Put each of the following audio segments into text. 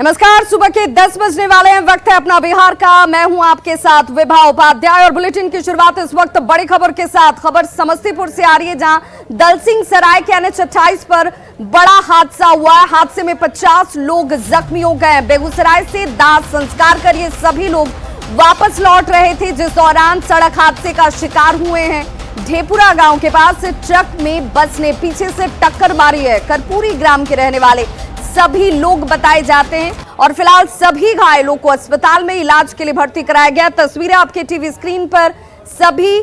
नमस्कार, सुबह के 10 बजने वाले हैं। वक्त है अपना बिहार का। मैं हूं आपके साथ विभा उपाध्याय और बुलेटिन की शुरुआत इस वक्त बड़ी खबर के साथ। खबर समस्तीपुर से आ रही है, जहां दलसिंह सराय के NH 28 पर बड़ा हादसा हुआ है। हादसे में 50 लोग जख्मी हो गए। बेगूसराय से दाह संस्कार कर ये सभी लोग वापस लौट रहे थे, जिस दौरान सड़क हादसे का शिकार हुए हैं। ढेपुरा गांव के पास ट्रक में बस ने पीछे से टक्कर मारी है। कर्पूरी ग्राम के रहने वाले सभी लोग बताए जाते हैं और फिलहाल सभी घायलों को अस्पताल में इलाज के लिए भर्ती कराया गया। तस्वीरें आपके टीवी स्क्रीन पर। सभी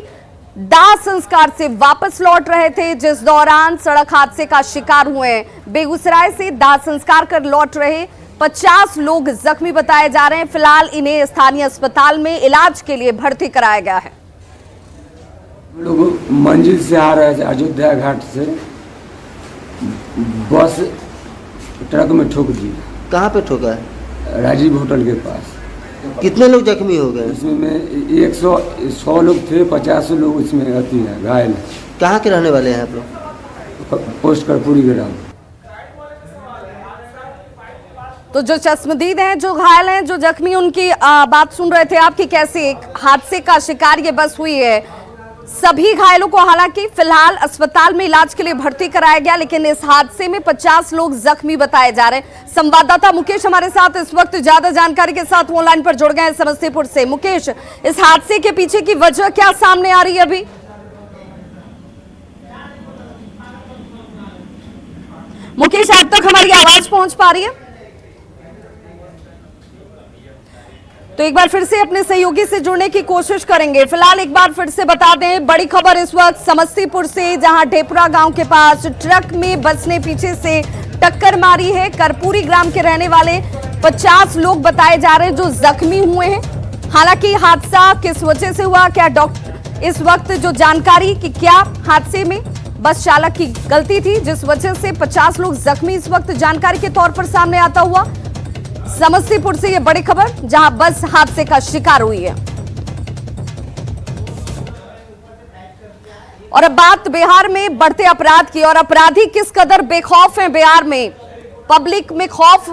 दाह संस्कार से वापस लौट रहे थे, जिस दौरान सड़क हादसे का शिकार हुए हैं। बेगूसराय से दाह संस्कार कर लौट रहे 50 लोग जख्मी बताए जा रहे हैं। फिलहाल इन्हें स्थानीय अस्पताल में इलाज के लिए भर्ती कराया गया है। लोग मंजिल से आ रहे थे, अयोध्या घाट से बस ट्रक में ठोक दी। कहाँ पे ठोका है? राजीव होटल के पास। कितने लोग जख्मी हो गए? इसमें 100 लोग थे, 50 लोग इसमें अति हैं, घायल हैं। कहाँ के रहने वाले हैं आप लोग? पोस्ट कर्पूरी ग्राम। तो जो चश्मदीद हैं, जो घायल हैं, जो जख्मी, उनकी बात सुन रहे थे आपकी। कैसे एक हादसे का शिकार ये बस हुई है। सभी घायलों को हालांकि फिलहाल अस्पताल में इलाज के लिए भर्ती कराया गया, लेकिन इस हादसे में 50 लोग जख्मी बताए जा रहे हैं। संवाददाता मुकेश हमारे साथ इस वक्त ज्यादा जानकारी के साथ ऑनलाइन पर जुड़ गए हैं समस्तीपुर से। मुकेश, इस हादसे के पीछे की वजह क्या सामने आ रही है अभी? मुकेश, आज तक हमारी आवाज पहुंच पा रही है? तो एक बार फिर से अपने सहयोगी से जुड़ने की कोशिश करेंगे। फिलहाल एक बार फिर से बता दें, बड़ी खबर इस वक्त समस्तीपुर से, जहां ढेपुरा गांव के पास ट्रक में बस ने पीछे से टक्कर मारी है। कर्पूरी ग्राम के रहने वाले 50 लोग बताए जा रहे हैं जो जख्मी हुए हैं। हालांकि हादसा किस वजह से हुआ, क्या डॉक्टर इस वक्त जो जानकारी कि क्या हादसे में बस चालक की गलती थी जिस वजह से 50 लोग जख्मी, इस वक्त जानकारी के तौर पर सामने आता हुआ। समस्तीपुर से ये बड़ी खबर, जहां बस हादसे का शिकार हुई है। और अब बात बिहार में बढ़ते अपराध की, और अपराधी किस कदर बेखौफ हैं। बिहार में पब्लिक में खौफ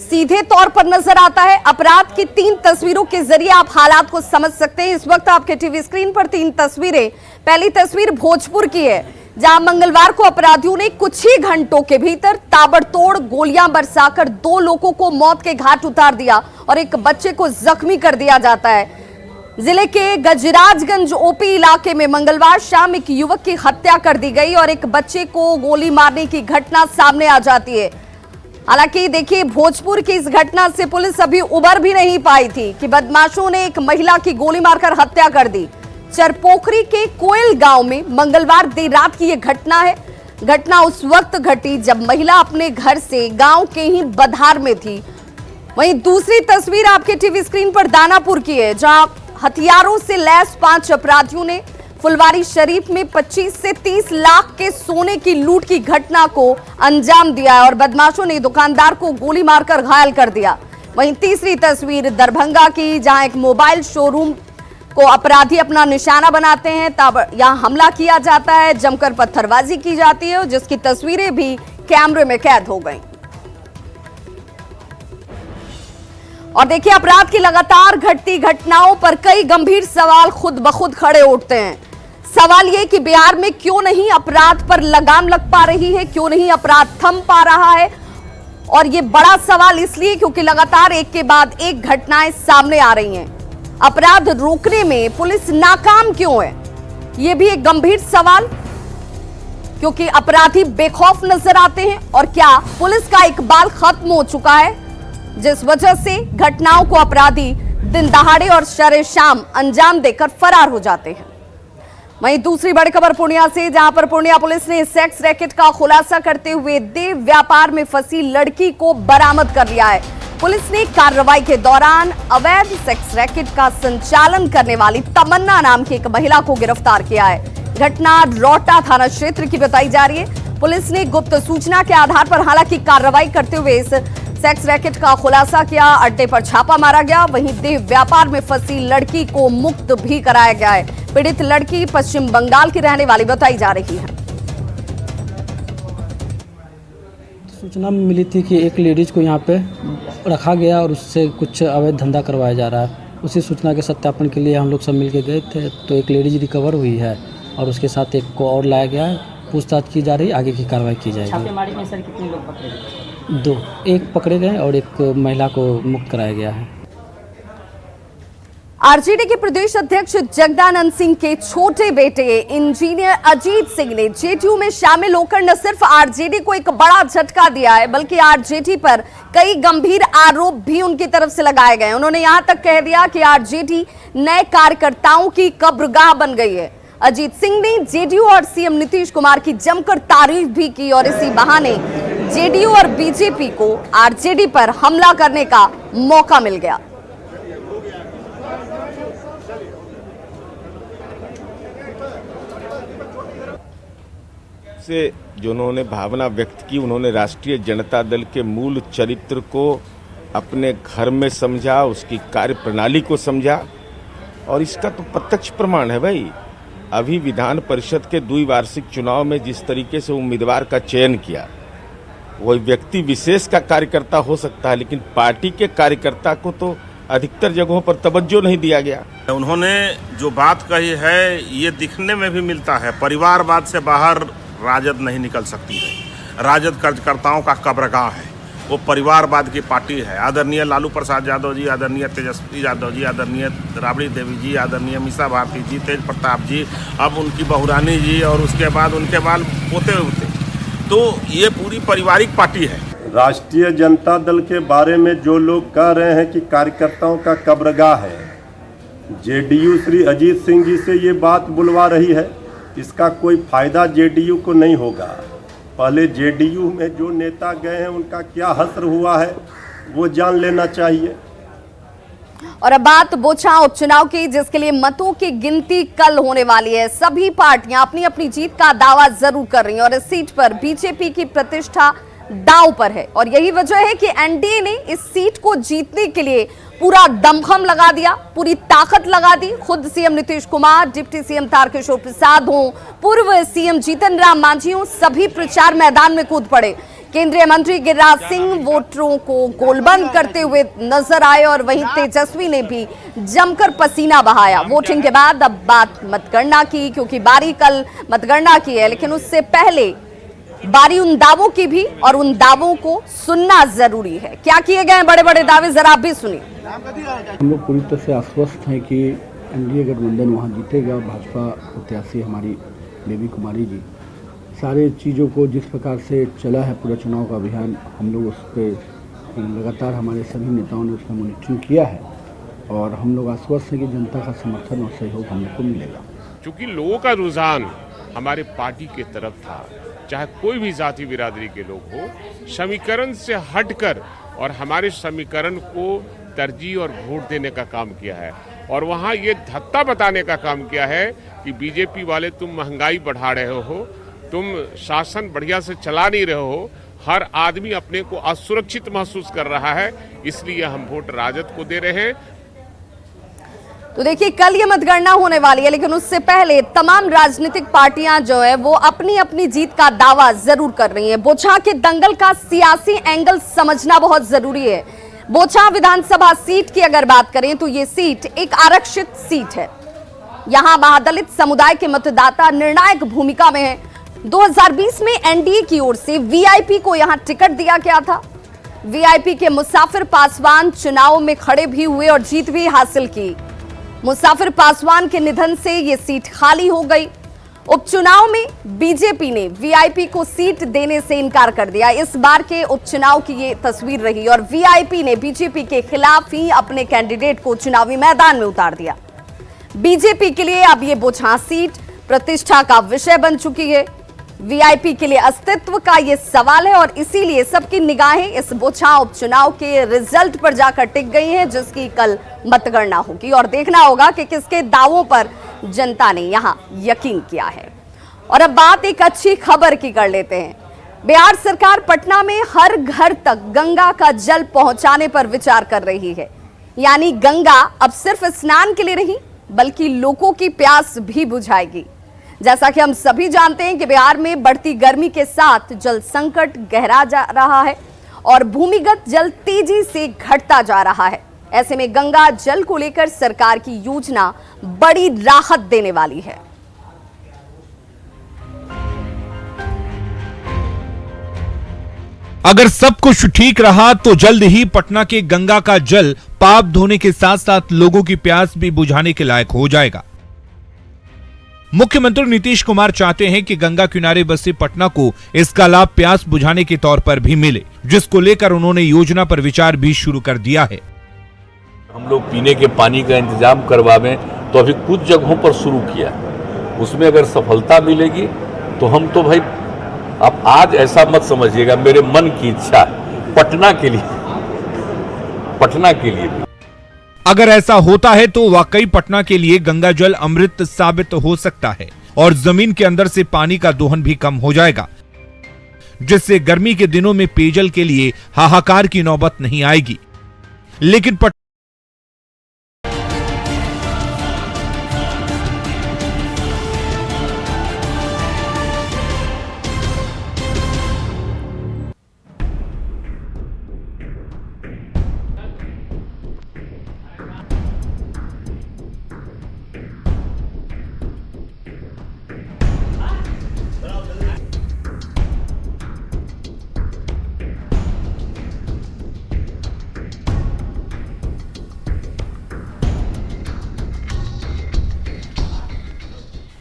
सीधे तौर पर नजर आता है। अपराध की 3 तस्वीरों के जरिए आप हालात को समझ सकते हैं। इस वक्त आपके टीवी स्क्रीन पर 3 तस्वीरें। पहली तस्वीर भोजपुर की है, जहां मंगलवार को अपराधियों ने कुछ ही घंटों के भीतर ताबड़तोड़ गोलियां बरसाकर 2 लोगों को मौत के घाट उतार दिया और एक बच्चे को जख्मी कर दिया जाता है। जिले के गजराजगंज ओपी इलाके में मंगलवार शाम एक युवक की हत्या कर दी गई और एक बच्चे को गोली मारने की घटना सामने आ जाती है। हालांकि देखिए, भोजपुर की इस घटना से पुलिस अभी उबर भी नहीं पाई थी कि बदमाशों ने एक महिला की गोली मारकर हत्या कर दी। चरपोखरी के कोयल गांव में मंगलवार देर रात की यह घटना है। घटना उस वक्त घटी जब महिला अपने घर से गांव के ही बधार में थी। वहीं दूसरी तस्वीर आपके टीवी स्क्रीन पर दानापुर की है, जहां हथियारों से लैस 5 अपराधियों ने फुलवारी शरीफ में 25 से 30 लाख के सोने की लूट की घटना को अंजाम दिया और बदमाशों ने दुकानदार को गोली मारकर घायल कर दिया। वहीं तीसरी तस्वीर दरभंगा की, जहां एक मोबाइल शोरूम को अपराधी अपना निशाना बनाते हैं, तब यहां हमला किया जाता है, जमकर पत्थरबाजी की जाती है, जिसकी तस्वीरें भी कैमरे में कैद हो गई। और देखिए, अपराध की लगातार घटती घटनाओं पर कई गंभीर सवाल खुद ब खुद खड़े उठते हैं। सवाल ये कि बिहार में क्यों नहीं अपराध पर लगाम लग पा रही है, क्यों नहीं अपराध थम पा रहा है। और ये बड़ा सवाल इसलिए क्योंकि लगातार एक के बाद एक घटनाएं सामने आ रही हैं। अपराध रोकने में पुलिस नाकाम क्यों है, यह भी एक गंभीर सवाल, क्योंकि अपराधी बेखौफ नजर आते हैं। और क्या पुलिस का इकबाल खत्म हो चुका है, जिस वजह से घटनाओं को अपराधी दिन दहाड़े और शरेशाम अंजाम देकर फरार हो जाते हैं। वहीं दूसरी बड़ी खबर पूर्णिया से, जहां पर पूर्णिया पुलिस ने सेक्स रैकेट का खुलासा करते हुए देह व्यापार में फंसी लड़की को बरामद कर लिया है। पुलिस ने कार्रवाई के दौरान अवैध सेक्स रैकेट का संचालन करने वाली तमन्ना नाम की एक महिला को गिरफ्तार किया है। घटना रोटा थाना क्षेत्र की बताई जा रही है। पुलिस ने गुप्त सूचना के आधार पर हालांकि कार्रवाई करते हुए इस सेक्स रैकेट का खुलासा किया। अड्डे पर छापा मारा गया। वहीं देह व्यापार में फंसी लड़की को मुक्त भी कराया गया है। पीड़ित लड़की पश्चिम बंगाल की रहने वाली बताई जा रही है। सूचना मिली थी कि एक लेडीज़ को यहाँ पे रखा गया और उससे कुछ अवैध धंधा करवाया जा रहा है। उसी सूचना के सत्यापन के लिए हम लोग सब मिलकर गए थे, तो एक लेडीज रिकवर हुई है और उसके साथ एक को और लाया गया है। पूछताछ की जा रही है, आगे की कार्रवाई की जाएगी। छापेमारी में सर कितने लोग पकड़े गए? 2, एक पकड़े गए और एक महिला को मुक्त कराया गया है। आरजेडी के प्रदेश अध्यक्ष जगदानंद सिंह के छोटे बेटे इंजीनियर अजीत सिंह ने जेडीयू में शामिल होकर न सिर्फ आरजेडी को एक बड़ा झटका दिया है, बल्कि आरजेडी पर कई गंभीर आरोप भी उनकी तरफ से लगाए गए। उन्होंने यहां तक कह दिया कि आरजेडी नए कार्यकर्ताओं की कब्रगाह बन गई है। अजीत सिंह ने जेडीयू और सीएम नीतीश कुमार की जमकर तारीफ भी की और इसी बहाने जेडीयू और बीजेपी को आरजेडी पर हमला करने का मौका मिल गया। से जो उन्होंने भावना व्यक्त की, उन्होंने राष्ट्रीय जनता दल के मूल चरित्र को अपने घर में समझा, उसकी कार्य प्रणाली को समझा और इसका तो प्रत्यक्ष प्रमाण है भाई। अभी विधान परिषद के द्विवार्षिक चुनाव में जिस तरीके से उम्मीदवार का चयन किया, वही व्यक्ति विशेष का कार्यकर्ता हो सकता है, लेकिन पार्टी के कार्यकर्ता को तो अधिकतर जगहों पर तवज्जो नहीं दिया गया। उन्होंने जो बात कही है ये दिखने में भी मिलता है। परिवारवाद से बाहर राजद नहीं निकल सकती है। राजद कार्यकर्ताओं का कब्रगाह है, वो परिवारवाद की पार्टी है। आदरणीय लालू प्रसाद यादव जी, आदरणीय तेजस्वी यादव जी, आदरणीय राबड़ी देवी जी, आदरणीय मीसा भारती जी, तेज प्रताप जी, अब उनकी बहुरानी जी और उसके बाद उनके बाल पोते होते, तो ये पूरी पारिवारिक पार्टी है। राष्ट्रीय जनता दल के बारे में जो लोग कह रहे हैं कि कार्यकर्ताओं का कब्रगाह है, जेडीयू श्री अजीत सिंह जी से ये बात बुलवा रही है। इसका कोई फायदा जेडीयू को नहीं होगा। पहले जेडीयू में जो नेता गए हैं उनका क्या हश्र हुआ है वो जान लेना चाहिए। और अब बात बोछा उपचुनाव की, जिसके लिए मतों की गिनती कल होने वाली है। सभी पार्टियां अपनी अपनी जीत का दावा जरूर कर रही हैं और इस सीट पर बीजेपी की प्रतिष्ठा दांव पर है और यही वजह है कि एनडीए ने इस सीट को जीतने के लिए पूरा दमखम लगा दिया, पूरी ताकत लगा दी। खुद CM Nitish Kumar, deputy CM Tarkishore Prasad हो, पूर्व सीएम जीतन राम मांझी हो, सभी प्रचार मैदान में कूद पड़े। केंद्रीय मंत्री गिरिराज सिंह वोटरों को गोलबंद करते हुए नजर आए और वहीं तेजस्वी ने भी जमकर पसीना बहाया। वोटिंग के बाद अब बात मतगणना की, क्योंकि बारी कल मतगणना की है, लेकिन उससे पहले बारी उन दावों की भी और उन दावों को सुनना जरूरी है। क्या किए गए बड़े बड़े दावे, जरा आप भी सुनिए। हम लोग पूरी तरह से आश्वस्त हैं कि एनडीए गठबंधन वहाँ जीतेगा। भाजपा प्रत्याशी हमारी बेबी कुमारी जी, सारे चीज़ों को जिस प्रकार से चला है पूरा चुनाव का अभियान, हम लोग उस पर लगातार हमारे सभी नेताओं ने उसका मॉनिटरिंग किया है और हम लोग आश्वस्त हैं कि जनता का समर्थन और सहयोग हम लोग को मिलेगा। क्योंकि लोगों का रुझान हमारे पार्टी की तरफ था, चाहे कोई भी जाति बिरादरी के लोग हो, समीकरण से हटकर और हमारे समीकरण को तरजीह और वोट देने का काम किया है और वहाँ ये धत्ता बताने का काम किया है कि बीजेपी वाले तुम महंगाई बढ़ा रहे हो, तुम शासन बढ़िया से चला नहीं रहे हो, हर आदमी अपने को असुरक्षित महसूस कर रहा है, इसलिए हम वोट राजद को दे रहे हैं। तो देखिए, कल ये मतगणना होने वाली है, लेकिन उससे पहले तमाम राजनीतिक पार्टियां जो है वो अपनी अपनी जीत का दावा जरूर कर रही हैं। बोछा के दंगल का सियासी एंगल समझना बहुत जरूरी है। बोछा विधानसभा सीट की अगर बात करें तो ये सीट एक आरक्षित सीट है। यहां महादलित समुदाय के मतदाता निर्णायक भूमिका में है। 2020 में एनडीए की ओर से वीआईपी को यहां टिकट दिया गया था। वीआईपी के मुसाफिर पासवान चुनाव में खड़े भी हुए और जीत भी हासिल की। मुसाफिर पासवान के निधन से यह सीट खाली हो गई। उपचुनाव में बीजेपी ने वीआईपी को सीट देने से इनकार कर दिया। इस बार के उपचुनाव की ये तस्वीर रही और वीआईपी ने बीजेपी के खिलाफ ही अपने कैंडिडेट को चुनावी मैदान में उतार दिया। बीजेपी के लिए अब ये बोछा सीट प्रतिष्ठा का विषय बन चुकी है। वीआईपी के लिए अस्तित्व का ये सवाल है और इसीलिए सबकी निगाहें इस बोछा उपचुनाव के रिजल्ट पर जाकर टिक गई हैं, जिसकी कल मतगणना होगी और देखना होगा कि किसके दावों पर जनता ने यहां यकीन किया है। और अब बात एक अच्छी खबर की कर लेते हैं। बिहार सरकार पटना में हर घर तक गंगा का जल पहुंचाने पर विचार कर रही है। यानी गंगा अब सिर्फ स्नान के लिए नहीं, बल्कि लोगों की प्यास भी बुझाएगी। जैसा कि हम सभी जानते हैं कि बिहार में बढ़ती गर्मी के साथ जल संकट गहरा जा रहा है और भूमिगत जल तेजी से घटता जा रहा है। ऐसे में गंगा जल को लेकर सरकार की योजना बड़ी राहत देने वाली है। अगर सब कुछ ठीक रहा तो जल्द ही पटना के गंगा का जल पाप धोने के साथ साथ लोगों की प्यास भी बुझाने के लायक हो जाएगा। मुख्यमंत्री नीतीश कुमार चाहते हैं कि गंगा किनारे बसे पटना को इसका लाभ प्यास बुझाने के तौर पर भी मिले, जिसको लेकर उन्होंने योजना पर विचार भी शुरू कर दिया है। हम लोग पीने के पानी का इंतजाम करवावें तो अभी कुछ जगहों पर शुरू किया, उसमें अगर सफलता मिलेगी तो हम तो भाई, अब आज ऐसा मत समझिएगा, मेरे मन की इच्छा है पटना के लिए भी। अगर ऐसा होता है तो वाकई पटना के लिए गंगा जल अमृत साबित हो सकता है और जमीन के अंदर से पानी का दोहन भी कम हो जाएगा, जिससे गर्मी के दिनों में पेयजल के लिए हाहाकार की नौबत नहीं आएगी। लेकिन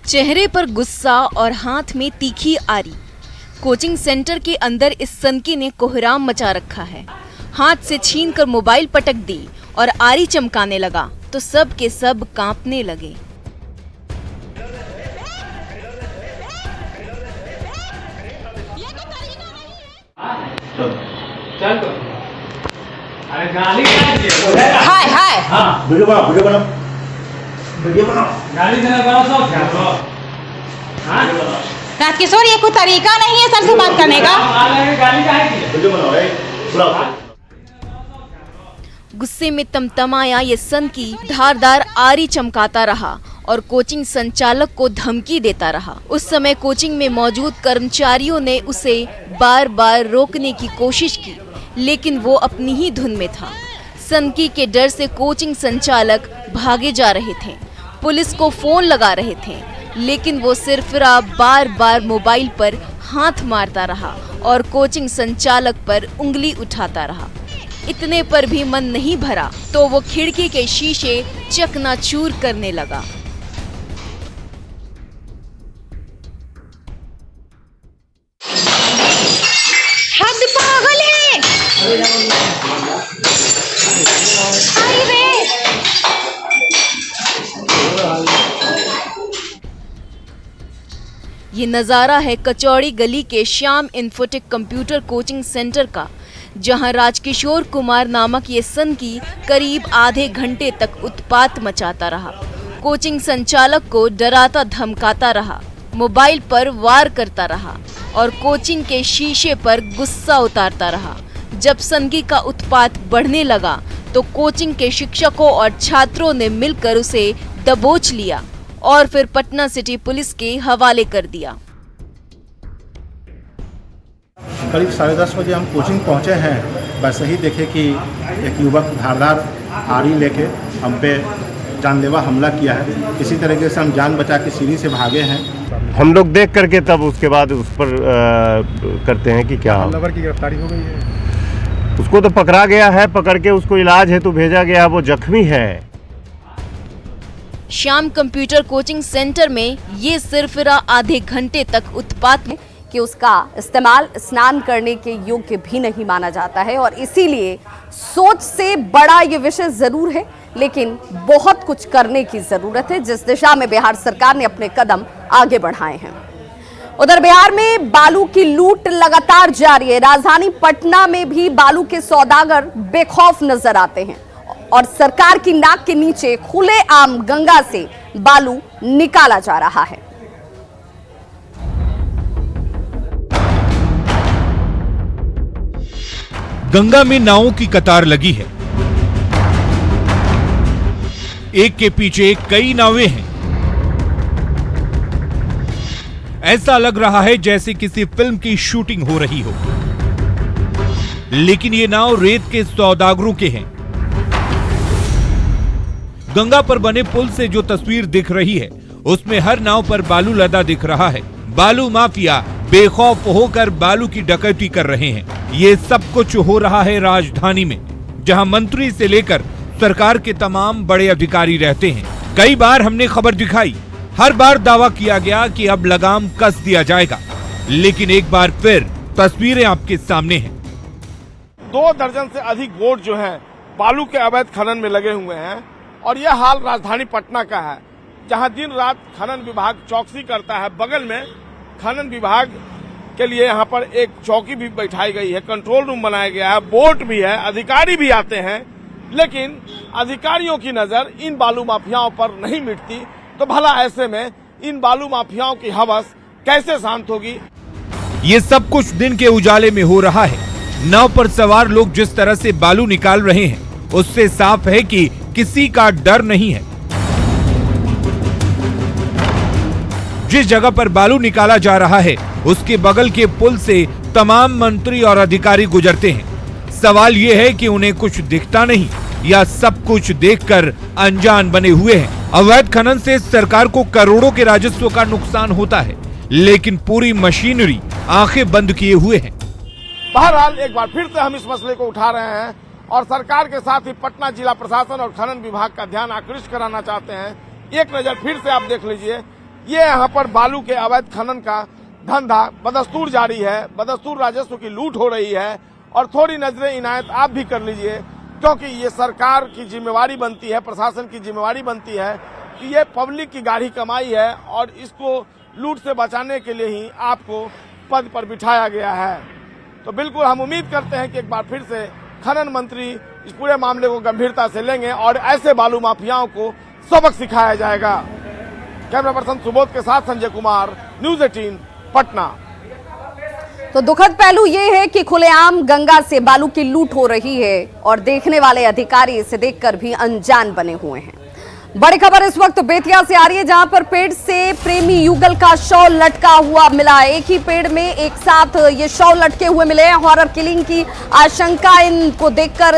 चेहरे पर गुस्सा और हाथ में तीखी आरी। कोचिंग सेंटर के अंदर इस सनकी ने कोहराम मचा रखा है। हाथ से छीनकर मोबाइल पटक दी और आरी चमकाने लगा तो सब के सब कांपने लगे। हाय हाय हाँ वीडियो बनाओ गाली देना बनाओ सब राजकिशोर, ये कोई तरीका नहीं है सर से बात करने का। गुस्से में तमतमाया ये सनकी धारदार आरी चमकाता रहा और कोचिंग संचालक को धमकी देता रहा। उस समय कोचिंग में मौजूद कर्मचारियों ने उसे बार बार रोकने की कोशिश की, लेकिन वो अपनी ही धुन में था। सनकी के डर से कोचिंग संचालक भागे जा रहे थे, पुलिस को फोन लगा रहे थे, लेकिन वो सिरफिरा बार बार मोबाइल पर हाथ मारता रहा और कोचिंग संचालक पर उंगली उठाता रहा। इतने पर भी मन नहीं भरा तो वो खिड़की के शीशे चकनाचूर करने लगा। हद पागल है। ये नज़ारा है कचौड़ी गली के Shyam infotech computer coaching centre का, जहां राजकिशोर कुमार नामक ये सनकी करीब आधे घंटे तक उत्पात मचाता रहा। कोचिंग संचालक को डराता धमकाता रहा, मोबाइल पर वार करता रहा और कोचिंग के शीशे पर गुस्सा उतारता रहा। जब सनकी का उत्पात बढ़ने लगा तो कोचिंग के शिक्षकों और छात्रों ने मिलकर उसे दबोच लिया और फिर पटना सिटी पुलिस के हवाले कर दिया। करीब 10:30 बजे हम कोचिंग पहुंचे हैं, वैसे ही देखे कि एक युवक धारदार आरी लेके हम पे जानलेवा हमला किया है। किसी तरीके से हम जान बचा के सीढ़ी से भागे हैं। हम लोग देख करके तब उसके बाद उस पर करते हैं कि क्या हमलावर की गिरफ्तारी हो गई है। उसको तो पकड़ा गया है, पकड़ के उसको इलाज हेतु भेजा गया, वो जख्मी है। श्याम कंप्यूटर कोचिंग सेंटर में ये सिरफिरा आधे घंटे तक उत्पात कि उसका इस्तेमाल स्नान करने के योग्य भी नहीं माना जाता है और इसीलिए सोच से बड़ा ये विषय जरूर है, लेकिन बहुत कुछ करने की जरूरत है, जिस दिशा में बिहार सरकार ने अपने कदम आगे बढ़ाए हैं। उधर बिहार में बालू की लूट लगातार जारी है। राजधानी पटना में भी बालू के सौदागर बेखौफ नजर आते हैं और सरकार की नाक के नीचे खुलेआम गंगा से बालू निकाला जा रहा है। गंगा में नावों की कतार लगी है, एक के पीछे कई नावें हैं। ऐसा लग रहा है जैसे किसी फिल्म की शूटिंग हो रही हो। लेकिन ये नाव रेत के सौदागरों के हैं। गंगा पर बने पुल से जो तस्वीर दिख रही है उसमें हर नाव पर बालू लदा दिख रहा है। बालू माफिया बेखौफ होकर बालू की डकैती कर रहे हैं। ये सब कुछ हो रहा है राजधानी में, जहां मंत्री से लेकर सरकार के तमाम बड़े अधिकारी रहते हैं। कई बार हमने खबर दिखाई, हर बार दावा किया गया कि अब लगाम कस दिया जाएगा, लेकिन एक बार फिर तस्वीरें आपके सामने हैं। 2 दर्जन से अधिक बोट जो हैं बालू के अवैध खनन में लगे हुए हैं और यह हाल राजधानी पटना का है, जहां दिन रात खनन विभाग चौकसी करता है। बगल में खनन विभाग के लिए यहां पर एक चौकी भी बैठाई गई है, कंट्रोल रूम बनाया गया है, बोट भी है, अधिकारी भी आते हैं, लेकिन अधिकारियों की नजर इन बालू माफियाओं पर नहीं मिटती। तो भला ऐसे में इन बालू माफियाओं की हवस कैसे शांत होगी? ये सब कुछ दिन के उजाले में हो रहा है। नाव पर सवार लोग जिस तरह से बालू निकाल रहे हैं उससे साफ है कि किसी का डर नहीं है। जिस जगह पर बालू निकाला जा रहा है उसके बगल के पुल से तमाम मंत्री और अधिकारी गुजरते हैं। सवाल ये है कि उन्हें कुछ दिखता नहीं या सब कुछ देखकर अनजान बने हुए हैं। अवैध खनन से सरकार को करोड़ों के राजस्व का नुकसान होता है, लेकिन पूरी मशीनरी आंखें बंद किए हुए है। बहरहाल एक बार फिर से हम इस मसले को उठा रहे हैं और सरकार के साथ ही पटना जिला प्रशासन और खनन विभाग का ध्यान आकृष्ट कराना चाहते हैं। एक नजर फिर से आप देख लीजिए, ये यहाँ पर बालू के अवैध खनन का धंधा बदस्तूर जारी है, बदस्तूर राजस्व की लूट हो रही है। और थोड़ी नजरें इनायत आप भी कर लीजिए, क्योंकि ये सरकार की जिम्मेवारी बनती है, प्रशासन की जिम्मेवारी बनती है कि ये पब्लिक की गाढ़ी कमाई है और इसको लूट से बचाने के लिए ही आपको पद पर बिठाया गया है। तो बिल्कुल हम उम्मीद करते हैं कि एक बार फिर से खनन मंत्री इस पूरे मामले को गंभीरता से लेंगे और ऐसे बालू माफियाओं को सबक सिखाया जाएगा। कैमरा पर्सन सुबोध के साथ संजय कुमार, न्यूज़ 18 पटना। तो दुखद पहलू ये है कि खुलेआम गंगा से बालू की लूट हो रही है और देखने वाले अधिकारी इसे देखकर भी अनजान बने हुए हैं। बड़ी खबर इस वक्त बेतिया से आ रही है, जहां पर पेड़ से प्रेमी युगल का शव लटका हुआ मिला। एक ही पेड़ में एक साथ ये शव लटके हुए मिले हैं। हॉरर किलिंग की आशंका, इनको देखकर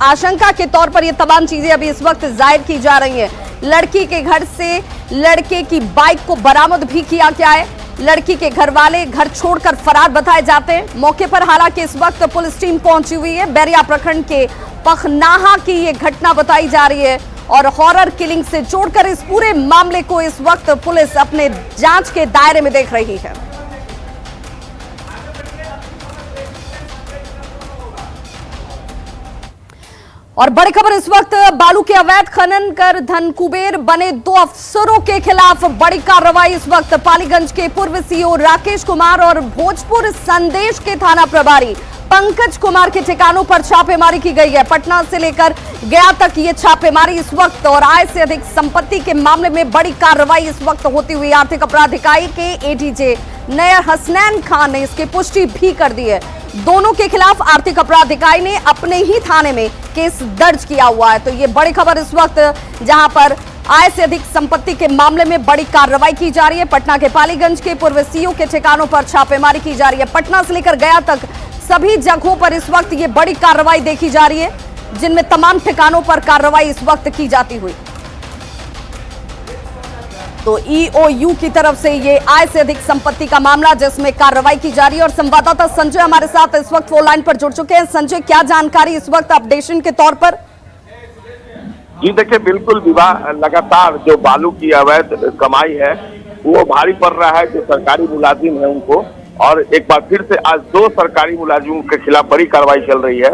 आशंका के तौर पर ये तमाम चीजें अभी इस वक्त जाहिर की जा रही है। लड़की के घर से लड़के की बाइक को बरामद भी किया गया है। लड़की के घर वाले घर छोड़कर फरार बताए जाते हैं। मौके पर हालांकि इस वक्त पुलिस टीम पहुंची हुई है। बैरिया प्रखंड के पखनाहा की ये घटना बताई जा रही है और हॉरर किलिंग से जोड़कर इस पूरे मामले को इस वक्त पुलिस अपने जांच के दायरे में देख रही है। और बड़ी खबर इस वक्त बालू के अवैध खनन कर धन कुबेर बने 2 अफसरों के खिलाफ बड़ी कार्रवाई। इस वक्त पालीगंज के पूर्व सीओ राकेश कुमार और भोजपुर संदेश के थाना प्रभारी पंकज कुमार के ठिकानों पर छापेमारी की गई है। पटना से लेकर गया तक ये छापेमारी इस वक्त और आय से अधिक संपत्ति के मामले में बड़ी कार्रवाई इस वक्त होती हुई आर्थिक अपराध इकाई के एडीजे नयर हसनैन खान ने इसकी पुष्टि भी कर दी है। दोनों के खिलाफ आर्थिक अपराध इकाई ने अपने ही थाने में केस दर्ज किया हुआ है। तो ये बड़ी खबर इस वक्त, जहां पर आय से अधिक संपत्ति के मामले में बड़ी कार्रवाई की जा रही है। पटना के पालीगंज के पूर्व सीओ के ठिकानों पर छापेमारी की जा रही है। पटना से लेकर गया तक सभी जगहों पर इस वक्त ये बड़ी कार्रवाई देखी जा रही है, जिनमें तमाम ठिकानों पर कार्रवाई इस वक्त की जाती हुई। तो ईओयू की तरफ से ये आय से अधिक संपत्ति का मामला जिसमें कार्रवाई की जा रही है और संवाददाता संजय हमारे साथ इस वक्त फोन लाइन पर जुड़ चुके हैं। संजय, क्या जानकारी इस वक्त अपडेशन के तौर पर? जी देखिए, बिल्कुल विवाह लगातार जो बालू की अवैध कमाई है वो भारी पड़ रहा है जो सरकारी मुलाजिम है उनको, और एक बार फिर से आज 2 सरकारी मुलाजिमों के खिलाफ बड़ी कार्रवाई चल रही है।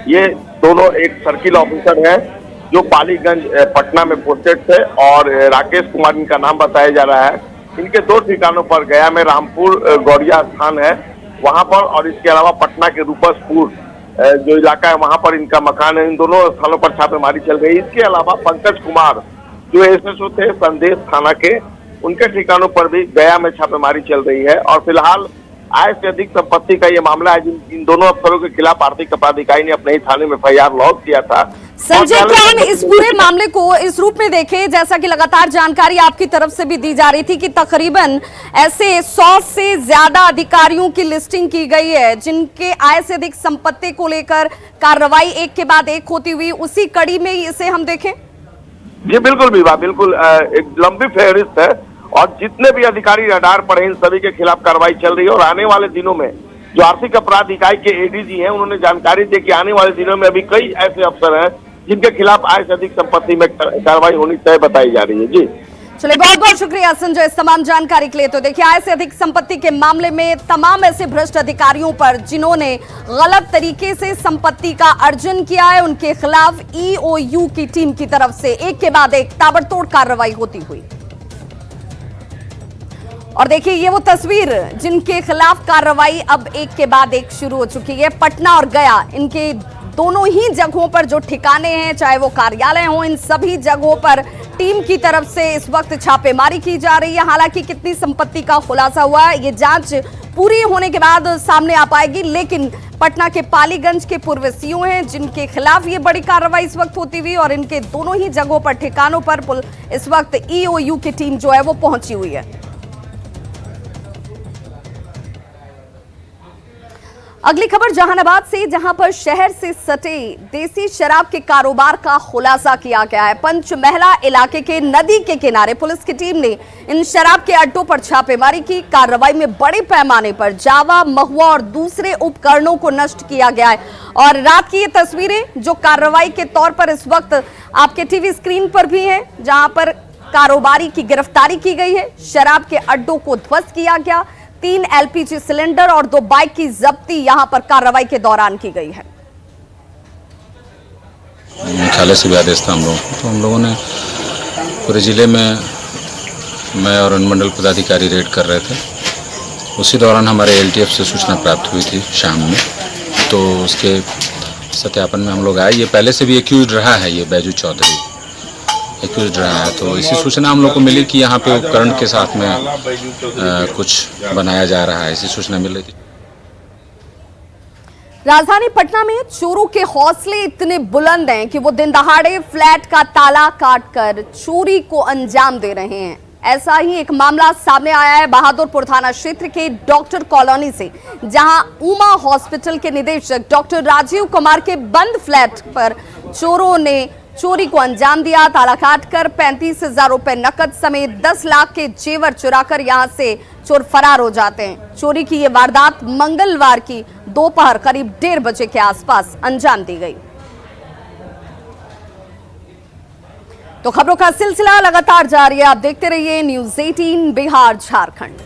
ये दोनों एक सर्किल ऑफिसर है जो पालीगंज पटना में पोस्टेड थे और राकेश कुमार इनका नाम बताया जा रहा है। इनके 2 ठिकानों पर गया में रामपुर गौड़िया स्थान है वहां पर, और इसके अलावा पटना के रूपसपुर जो इलाका है वहां पर इनका मकान है। इन दोनों स्थानों पर छापेमारी चल गई। इसके अलावा पंकज कुमार जो एसएसओ थे संदेश थाना के, उनके ठिकानों पर भी गया में छापेमारी चल रही है। और फिलहाल आय से अधिक संपत्ति का ये मामला है। इन दोनों अफसरों के खिलाफ आर्थिक अपराध इकाई ने अपने ही थाने में FIR लॉन्च किया था। संजय, क्या हम इस पूरे मामले को इस रूप में देखें, जैसा कि लगातार जानकारी आपकी तरफ से भी दी जा रही थी कि तकरीबन ऐसे 100 से ज्यादा अधिकारियों की लिस्टिंग की गई है जिनके आय से अधिक संपत्ति को लेकर कार्रवाई एक के बाद एक होती हुई, उसी कड़ी में इसे हम देखें? जी बिल्कुल विवाह, बिल्कुल एक लंबी फहरिस्त है और जितने भी अधिकारी रडार पर हैं इन सभी के खिलाफ कार्रवाई चल रही है। और आने वाले दिनों में जो आर्थिक अपराध इकाई के ADG हैं, उन्होंने जानकारी दी कि आने वाले दिनों में अभी कई ऐसे अफसर हैं जिनके खिलाफ आय से अधिक संपत्ति में कार्रवाई होनी तय बताई जा रही है। जी चलिए, बहुत बहुत शुक्रिया संजय इस तमाम जानकारी के लिए। तो देखिए, आय से अधिक संपत्ति के मामले में तमाम ऐसे भ्रष्ट अधिकारियों पर जिन्होंने गलत तरीके से संपत्ति का अर्जन किया है, उनके खिलाफ EOU की टीम की तरफ से एक के बाद एक ताबड़तोड़ कार्रवाई होती हुई। और देखिए, ये वो तस्वीर जिनके खिलाफ कार्रवाई अब एक के बाद एक शुरू हो चुकी है। पटना और गया, इनके दोनों ही जगहों पर जो ठिकाने हैं, चाहे वो कार्यालय हो, इन सभी जगहों पर टीम की तरफ से इस वक्त छापेमारी की जा रही है। हालांकि कितनी संपत्ति का खुलासा हुआ है ये जांच पूरी होने के बाद सामने आ पाएगी, लेकिन पटना के पालीगंज के पूर्व CO हैं जिनके खिलाफ ये बड़ी कार्रवाई इस वक्त होती हुई और इनके दोनों ही जगहों पर ठिकानों पर इस वक्त EOU की टीम जो है वो पहुंची हुई है। अगली खबर जहानाबाद से, जहां पर शहर से सटे देसी शराब के कारोबार का खुलासा किया गया है। पंचमहला इलाके के नदी के किनारे पुलिस की टीम ने इन शराब के अड्डों पर छापेमारी की। कार्रवाई में बड़े पैमाने पर जावा, महुआ और दूसरे उपकरणों को नष्ट किया गया है। और रात की ये तस्वीरें जो कार्रवाई के तौर पर इस वक्त आपके टीवी स्क्रीन पर भी है, जहां पर कारोबारी की गिरफ्तारी की गई है। शराब के अड्डों को ध्वस्त किया गया। 3 LPG सिलेंडर और 2 बाइक की जब्ती यहां पर कार्रवाई के दौरान की गई है। मुख्यालय से भी आदेश था हम लोगों को, तो हम लोगों ने पूरे जिले में मैं और अनुमंडल पदाधिकारी रेड कर रहे थे। उसी दौरान हमारे LTF से सूचना प्राप्त हुई थी शाम में, तो उसके सत्यापन में हम लोग आए। ये पहले से भी एक्यूज रहा है, ये बैजू चौधरी एक्यूज रहा है। तो इसी सूचना हम लोग को मिली कि यहाँ पे उपकरण के साथ में कुछ बनाया जा रहा है, ऐसी सूचना मिल रही थी। राजधानी पटना में चोरों के हौसले इतने बुलंद हैं कि वो दिन दहाड़े फ्लैट का ताला काटकर चोरी को अंजाम दे रहे हैं। ऐसा ही एक मामला सामने आया है बहादुरपुर थाना क्षेत्र के डॉक्टर कॉलोनी से, जहां उमा हॉस्पिटल के निदेशक डॉक्टर राजीव कुमार के बंद फ्लैट पर चोरों ने चोरी को अंजाम दिया। ताला काटकर 35,000 रुपए नकद समेत 10 लाख के जेवर चुराकर यहां से चोर फरार हो जाते हैं। चोरी की यह वारदात मंगलवार की दोपहर करीब 1:30 बजे के आसपास अंजाम दी गई। तो खबरों का सिलसिला लगातार जारी है, आप देखते रहिए न्यूज़ 18 बिहार झारखंड।